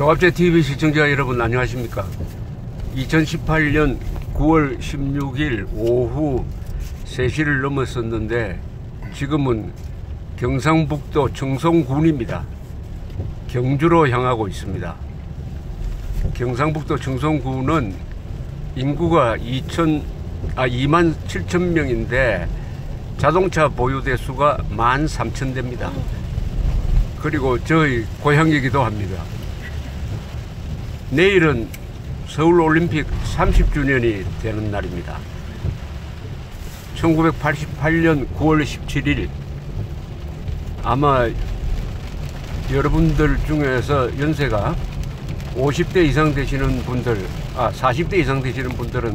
종합제TV 시청자 여러분 안녕하십니까. 2018년 9월 16일 오후 3시를 넘었었는데 지금은 경상북도 청송군입니다. 경주로 향하고 있습니다. 경상북도 청송군은 인구가 2만 7천 명인데 자동차 보유대 수가 13,000대입니다. 그리고 저희 고향이기도 합니다. 내일은 서울올림픽 30주년이 되는 날입니다. 1988년 9월 17일 아마 여러분들 중에서 연세가 50대 이상 되시는 분들, 40대 이상 되시는 분들은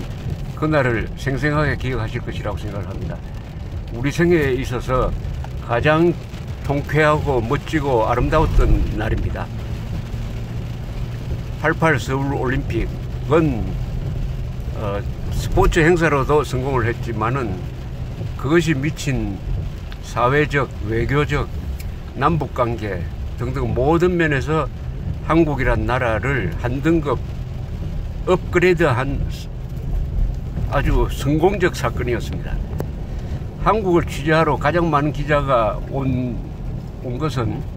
그날을 생생하게 기억하실 것이라고 생각을 합니다. 우리 생애에 있어서 가장 통쾌하고 멋지고 아름다웠던 날입니다. 88 서울올림픽은 스포츠 행사로도 성공을 했지만은 그것이 미친 사회적, 외교적, 남북관계 등등 모든 면에서 한국이란 나라를 한 등급 업그레이드한 아주 성공적 사건이었습니다. 한국을 취재하러 가장 많은 기자가 온 것은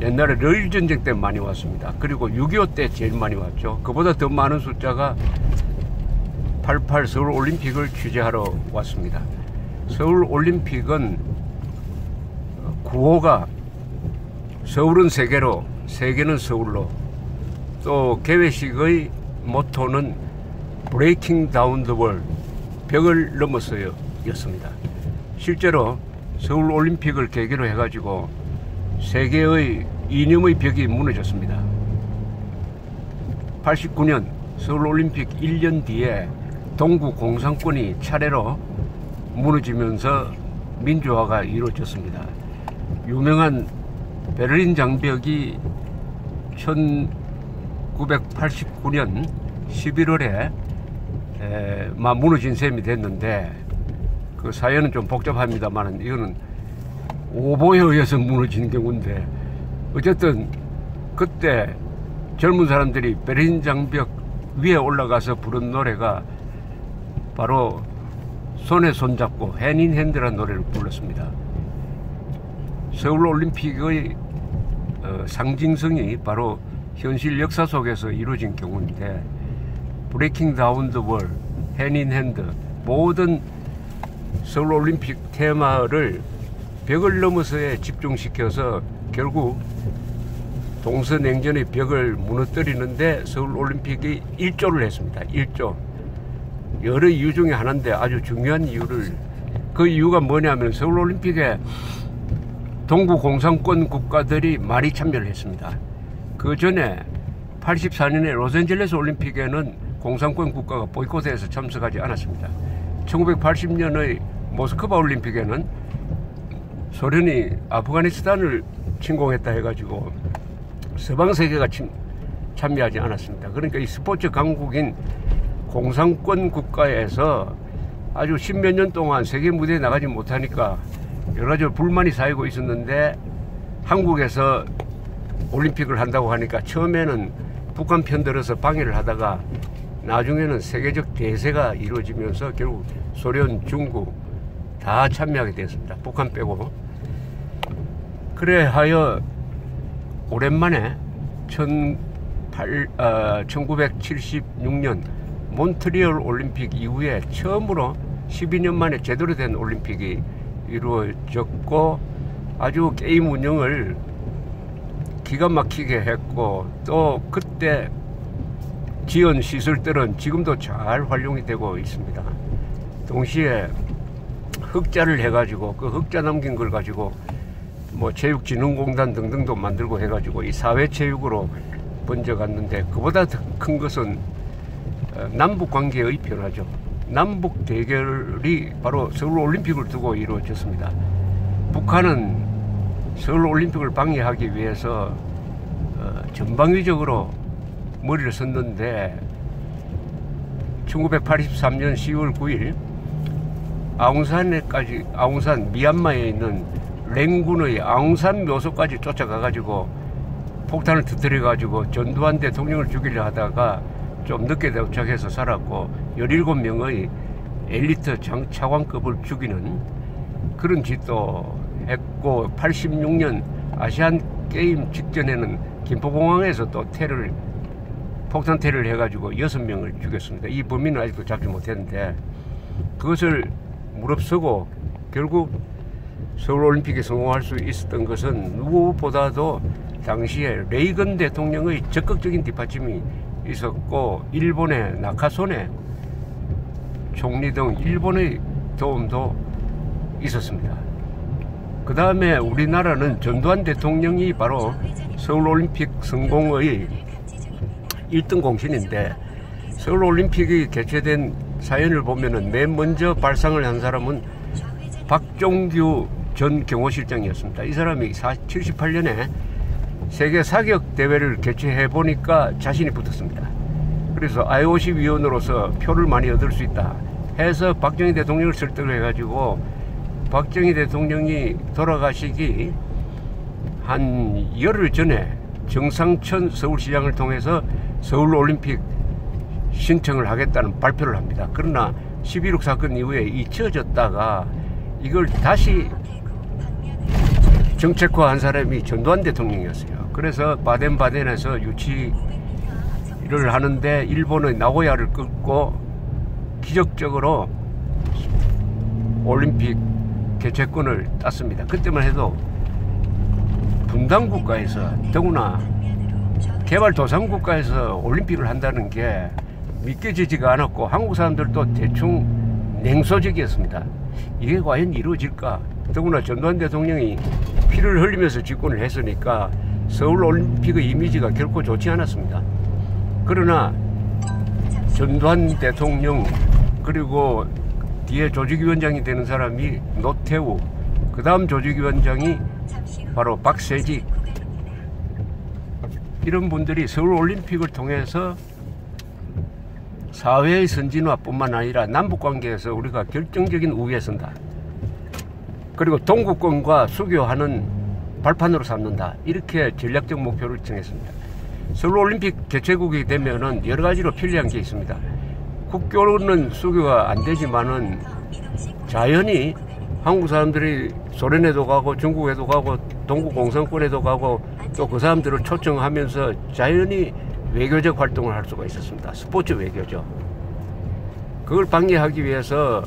옛날에 러일전쟁 때 많이 왔습니다. 그리고 6.25 때 제일 많이 왔죠. 그보다 더 많은 숫자가 88 서울올림픽을 취재하러 왔습니다. 서울올림픽은 구호가 서울은 세계로, 세계는 서울로, 또 개회식의 모토는 Breaking Down the Wall, 벽을 넘어서요 였습니다. 실제로 서울올림픽을 계기로 해가지고 세계의 이념의 벽이 무너졌습니다. 89년 서울올림픽 1년 뒤에 동구 공산권이 차례로 무너지면서 민주화가 이루어졌습니다. 유명한 베를린 장벽이 1989년 11월에 무너진 셈이 됐는데 그 사연은 좀 복잡합니다만 이거는 오보에 의해서 무너진 경우인데 어쨌든 그때 젊은 사람들이 베를린 장벽 위에 올라가서 부른 노래가 바로 손에 손잡고 핸인핸드라는 노래를 불렀습니다. 서울올림픽의 상징성이 바로 현실 역사 속에서 이루어진 경우인데 브레이킹 다운 더 월, 핸인핸드 모든 서울올림픽 테마를 벽을 넘어서에 집중시켜서 결국 동서냉전의 벽을 무너뜨리는데 서울올림픽이 1조를 했습니다. 1조. 여러 이유 중에 하나인데 아주 중요한 이유를, 그 이유가 뭐냐면 서울올림픽에 동구 공산권 국가들이 많이 참여를 했습니다. 그 전에 84년에 로스앤젤레스 올림픽에는 공산권 국가가 보이콧해서 참석하지 않았습니다. 1980년의 모스크바 올림픽에는 소련이 아프가니스탄을 침공했다 해가지고 서방 세계가 참여하지 않았습니다. 그러니까 이 스포츠 강국인 공산권 국가에서 아주 십몇 년 동안 세계 무대에 나가지 못하니까 여러 가지 불만이 쌓이고 있었는데 한국에서 올림픽을 한다고 하니까 처음에는 북한 편들어서 방해를 하다가 나중에는 세계적 대세가 이루어지면서 결국 소련, 중국 다 참여하게 되었습니다. 북한 빼고. 그래 하여 오랜만에 1976년 몬트리올 올림픽 이후에 처음으로 12년 만에 제대로 된 올림픽이 이루어졌고 아주 게임 운영을 기가 막히게 했고 또 그때 지원 시설들은 지금도 잘 활용이 되고 있습니다. 동시에 흑자를 해가지고 그 흑자 남긴 걸 가지고 뭐 체육진흥공단 등등도 만들고 해가지고 이 사회체육으로 번져갔는데 그보다 더 큰 것은 남북관계의 변화죠. 남북 대결이 바로 서울올림픽을 두고 이루어졌습니다. 북한은 서울올림픽을 방해하기 위해서 전방위적으로 머리를 썼는데 1983년 10월 9일 아웅산 미얀마에 있는 랭군의 아웅산 묘소까지 쫓아가가지고 폭탄을 터뜨려 가지고 전두환 대통령을 죽이려 하다가 좀 늦게 도착해서 살았고 17명의 엘리트 차관급을 죽이는 그런 짓도 했고, 86년 아시안 게임 직전에는 김포공항에서 또 폭탄 테러를 해가지고 6명을 죽였습니다. 이 범인은 아직도 잡지 못했는데, 그것을 무릅쓰고 결국 서울올림픽에 성공할 수 있었던 것은 누구보다도 당시에 레이건 대통령의 적극적인 뒷받침이 있었고, 일본의 나카소네 총리 등 일본의 도움도 있었습니다. 그 다음에 우리나라는 전두환 대통령이 바로 서울올림픽 성공의 1등 공신인데, 서울올림픽이 개최된 사연을 보면은 맨 먼저 발상을 한 사람은 박종규 전 경호실장이었습니다. 이 사람이 78년에 세계 사격 대회를 개최해 보니까 자신이 붙었습니다. 그래서 IOC 위원으로서 표를 많이 얻을 수 있다 해서 박정희 대통령을 설득을 해가지고, 박정희 대통령이 돌아가시기 한 열흘 전에 정상천 서울시장을 통해서 서울올림픽 신청을 하겠다는 발표를 합니다. 그러나 11.6 사건 이후에 잊혀졌다가 이걸 다시 정책화한 사람이 전두환 대통령이었어요. 그래서 바덴바덴에서 유치를 하는데 일본의 나고야를 끌고 기적적으로 올림픽 개최권을 땄습니다. 그때만 해도 분단국가에서, 더구나 개발도상국가에서 올림픽을 한다는 게 믿겨지지가 않았고, 한국 사람들도 대충 냉소적이었습니다. 이게 과연 이루어질까? 더구나 전두환 대통령이 피를 흘리면서 집권을 했으니까 서울올림픽의 이미지가 결코 좋지 않았습니다. 그러나 전두환 대통령, 그리고 뒤에 조직위원장이 되는 사람이 노태우, 그 다음 조직위원장이 바로 박세직, 이런 분들이 서울올림픽을 통해서 사회의 선진화뿐만 아니라 남북관계에서 우리가 결정적인 우위에 선다, 그리고 동구권과 수교하는 발판으로 삼는다, 이렇게 전략적 목표를 정했습니다. 서울올림픽 개최국이 되면은 여러 가지로 편리한 게 있습니다. 국교는 수교가 안 되지만은 자연히 한국 사람들이 소련에도 가고 중국에도 가고 동구공산권에도 가고 또 그 사람들을 초청하면서 자연히 외교적 활동을 할 수가 있었습니다. 스포츠 외교죠. 그걸 방해하기 위해서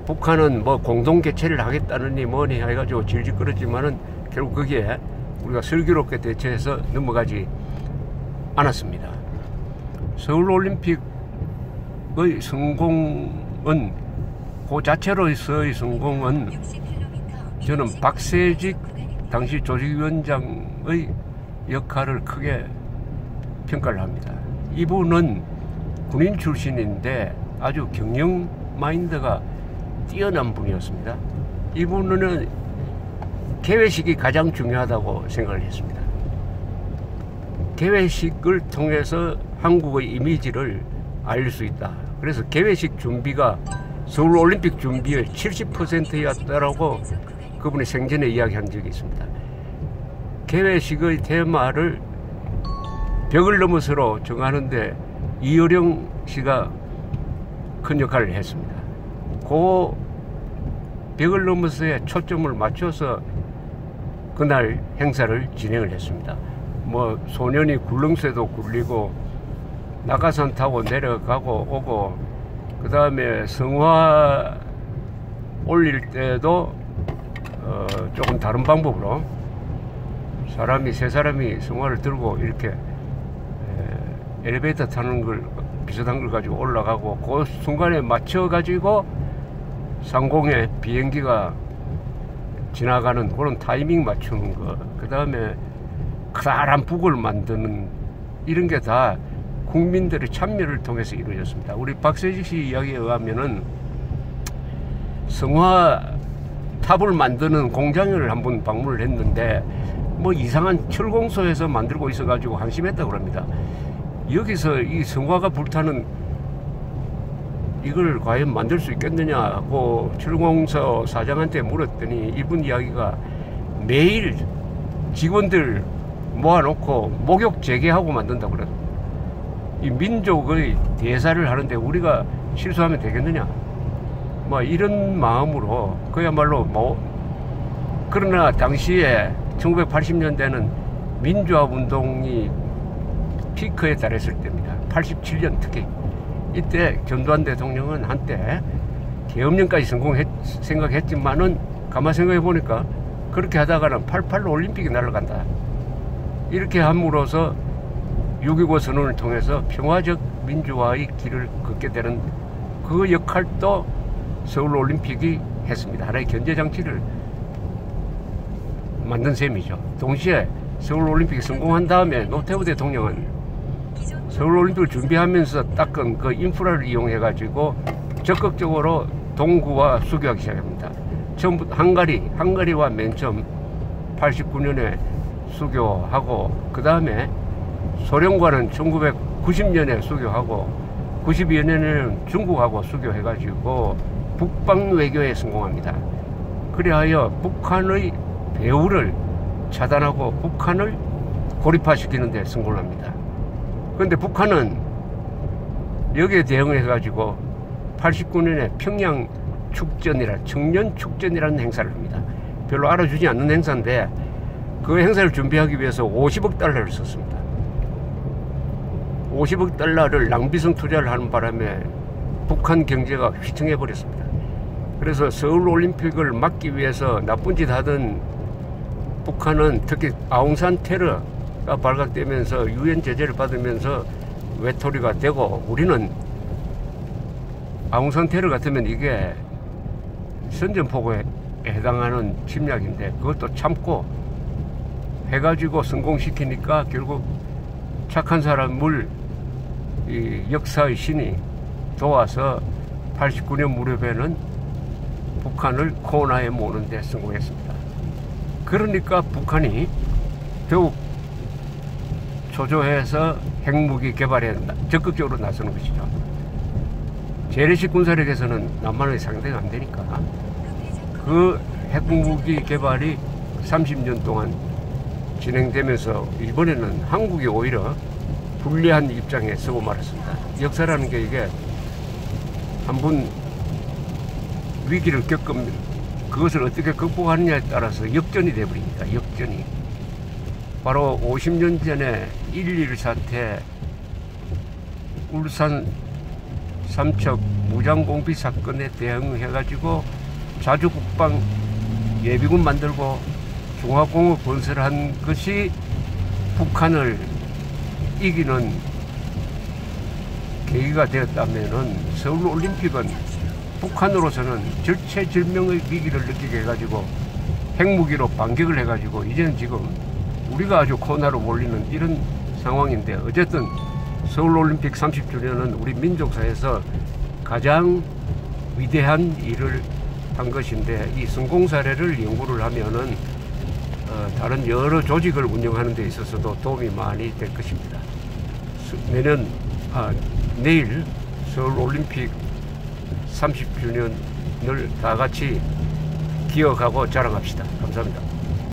북한은 뭐 공동 개최를 하겠다느니 뭐니 해가지고 질질 끌었지만은 결국 거기에 우리가 슬기롭게 대처해서 넘어가지 않았습니다. 서울올림픽의 성공은, 그 자체로서의 성공은 저는 박세직 당시 조직위원장의 역할을 크게 평가를 합니다. 이분은 군인 출신인데 아주 경영 마인드가 뛰어난 분이었습니다. 이분은 개회식이 가장 중요하다고 생각을 했습니다. 개회식을 통해서 한국의 이미지를 알릴 수 있다. 그래서 개회식 준비가 서울올림픽 준비의 70%였다라고 그분이 생전에 이야기한 적이 있습니다. 개회식의 테마를 벽을 넘어서로 정하는데 이효령 씨가 큰 역할을 했습니다. 그 벽을 넘어서에 초점을 맞춰서 그날 행사를 진행을 했습니다. 뭐 소년이 굴릉쇠도 굴리고 낙하산 타고 내려가고 오고, 그 다음에 성화 올릴 때도 조금 다른 방법으로 세 사람이 성화를 들고 이렇게 엘리베이터 타는 걸 비슷한 걸 가지고 올라가고, 그 순간에 맞춰 가지고 상공에 비행기가 지나가는 그런 타이밍 맞추는 거, 그 다음에 커다란 북을 만드는, 이런 게 다 국민들의 참여를 통해서 이루어졌습니다. 우리 박세직 씨 이야기에 의하면은 성화탑을 만드는 공장을 한번 방문을 했는데 뭐 이상한 철공소에서 만들고 있어 가지고 한심했다고 합니다. 여기서 이 성화가 불타는 이걸 과연 만들 수 있겠느냐고 철공소 사장한테 물었더니 이분 이야기가 매일 직원들 모아놓고 목욕 재개하고 만든다 그래. 이 민족의 대사를 하는데 우리가 실수하면 되겠느냐? 뭐 이런 마음으로 그야말로 그러나 당시에 1980년대는 민주화 운동이 피크에 달했을 때입니다. 87년 특히 이때 전두환 대통령은 한때 계엄령까지 생각했지만은 가만 생각해 보니까 그렇게 하다가는 88 올림픽이 날아간다. 이렇게 함으로써 6.25 선언을 통해서 평화적 민주화의 길을 걷게 되는 그 역할도 서울 올림픽이 했습니다. 하나의 견제 장치를 만든 셈이죠. 동시에 서울 올림픽이 성공한 다음에 노태우 대통령은 서울 올림픽을 준비하면서 닦은 그 인프라를 이용해 가지고 적극적으로 동구와 수교하기 시작합니다. 처음부터 한가리와 맨 처음 89년에 수교하고 그 다음에 소련과는 1990년에 수교하고 92년에는 중국하고 수교해가지고 북방 외교에 성공합니다. 그리하여 북한의 배후를 차단하고 북한을 고립화시키는 데 성공을 합니다. 그런데 북한은 여기에 대응해가지고 89년에 평양 청년 축전이라는 행사를 합니다. 별로 알아주지 않는 행사인데 그 행사를 준비하기 위해서 50억 달러를 썼습니다. 50억 달러를 낭비성 투자를 하는 바람에 북한 경제가 휘청해 버렸습니다. 그래서 서울 올림픽을 막기 위해서 나쁜 짓 하던 북한은 특히 아웅산 테러가 발각되면서 유엔 제재를 받으면서 외톨이가 되고, 우리는 아웅산 테러 같으면 이게 선전포고에 해당하는 침략인데 그것도 참고 해가지고 성공시키니까 결국 착한 사람을 이 역사의 신이 도와서 89년 무렵에는 북한을 코너에 모는 데 성공했습니다. 그러니까 북한이 더욱 초조해서 핵무기 개발에 적극적으로 나서는 것이죠. 재래식 군사력에서는 남한의 상대가 안 되니까 그 핵무기 개발이 30년 동안 진행되면서 이번에는 한국이 오히려 불리한 입장에 서고 말았습니다. 역사라는 게 이게 한번 위기를 겪으면 그것을 어떻게 극복하느냐에 따라서 역전이 되어버립니다. 역전이. 바로 50년 전에 1.1 사태 울산 삼척 무장공비 사건에 대응해가지고 자주국방 예비군 만들고 중화공업 건설한 것이 북한을 이기는 계기가 되었다면은 서울 올림픽은 북한으로서는 절체절명의 위기를 느끼게 해가지고 핵무기로 반격을 해가지고 이제는 지금 우리가 아주 코너로 몰리는 이런 상황인데, 어쨌든 서울 올림픽 30주년은 우리 민족사에서 가장 위대한 일을 한 것인데, 이 성공 사례를 연구를 하면은 다른 여러 조직을 운영하는 데 있어서도 도움이 많이 될 것입니다. 내일 서울 올림픽 30주년을 다 같이 기억하고 자랑합시다. 감사합니다.